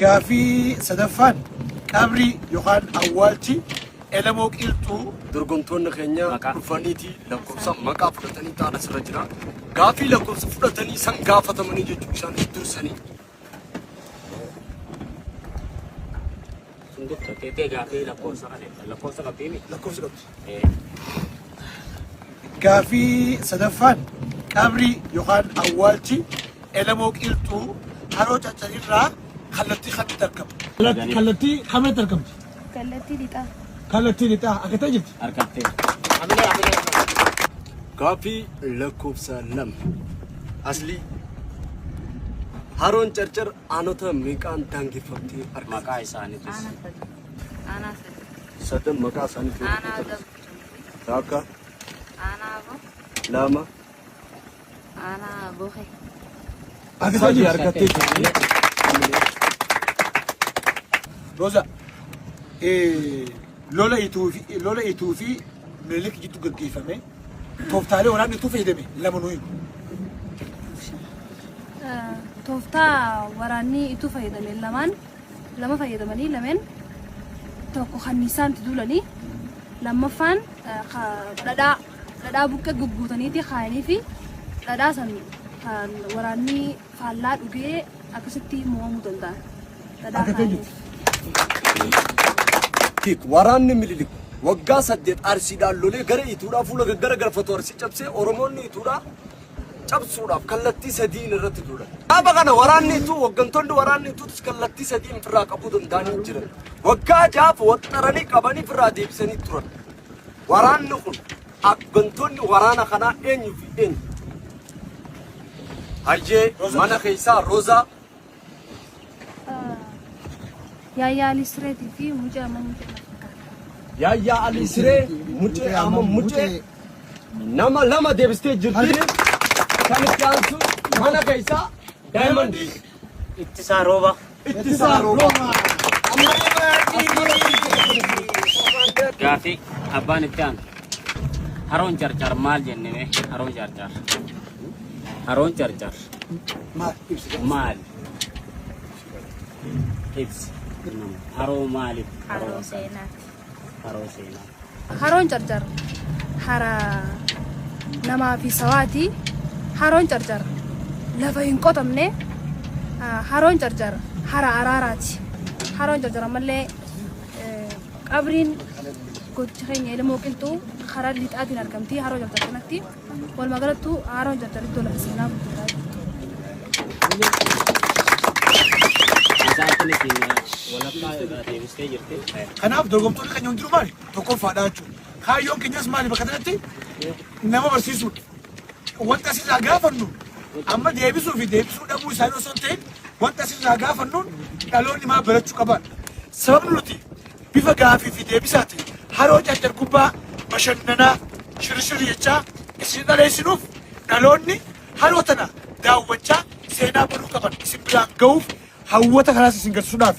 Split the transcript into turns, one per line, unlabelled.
Gaafii sadaffaan qabrii yookaan awwaalchi elamoo qilxuu
dorgomtoonni keenya dhufaniiti lakkoofsa maqaa fudhatanii taa'an asirra jira. Gaafii lakkoofsa fudhatanii san gaafatamanii jechuun isaan dursanii.
Gaafii sadaffaan qabrii yookaan awwaalchi elamoo qilxuu haroo caccarirraa kallattii kamitti argama? Kallattii kamitti argamti?
Kallattii lixaa.
Kallattii lixaa akkata jirti?
Argattee.
Gaafii lakkoofsa lama asli haroon carcar aanota meeqaan daangeffamtee argama?
Maqaa isaaniitis.
Aanaa
Sadan maqaa isaaniitii.
Aanaa
Takka.
Aanaa bo.
Lama.
Aanaa bohe.
Akkata jirti?
Argattee jirti.
Roza, lola ituu fi Minilik jitu gaggeeffame tooftaalee waraanni ituu fayyadame lama nuyi.
Tooftaa waraanni itti fayyadame lama fayyadamanii lameen tokko kanniisaan itti duulanii lammaffaan dhadhaa buqqee gugguutaniiti kaayanii fi dhadhaa san waraanni faallaa dhugee akkasitti mo'amuu danda'an. Dhadhaa kaayaniif.
Waraanni Minilik waggaa 8 arsiidhaan lolee gara ituudhaa fuula gaggara galfatu arsii cabsee Oromoonni ituudhaa cabsuudhaaf kallattii sadiin irratti duulan. Dhaaba kana waraanni ituu waggantoonni waraanni ituutis kallattii sadiin firraa qabuu danda'anii jiran. Waggaa jaaf waxxaranii qabanii firraa deebisanii turan. Waraanni kun waggantoonni waraana kanaa eenyu fi eenyu? Hayyee mana keessaa Roozaa.
Yaayyaa Alisreetii fi Mucee Amma Mucee.
Yaayyaa Alisree Mucee Amma Mucee nama lama deebistee jirti. Kan itti aansu mana keessaa Diamond.
Ittisaa Rooba.
Ittisaa Rooba.
Gaafii abbaan itti aanu. Haroon carcar maal jennee haroon carcar. Haroon carcar. Maal? Ibsi. Haroo maaliif?
Haroo seenaati.
Haroo seenaa.
Haroon carcar hara namaa fi sawaati. Haroon carcar lafa hin qotamne. Haroon carcar hara araaraati. Haroon carcar ammallee qabriin gocha keenya elamoo qilxuu karaa lixaatiin argamti. Haroon carcar kanatti walumaa galatti haroon carcar iddoo lafa seenaa guddaa
Kanaaf dorgomtoonni keenya hundiru maali? Tokkoffaadha jechuudha. Kaayyoon keenyas maali bakka kanatti nama barsiisuudha. Wanta asirraa gaafannu amma deebisuu fi deebisuu dhabuu isaanii osoo hin ta'in wanta asirraa gaafannuun dhaloonni maa barachuu qaban. Sababni nuti bifa gaafii fi deebisaatiin haroo carcar gubbaa bashannanaa shirishiri jechaa isin dhaleessinuuf dhaloonni haroo tana daawwachaa seenaa baruu qaban isin biraan ga'uuf hawwata kanaas isin garsiisuudhaaf.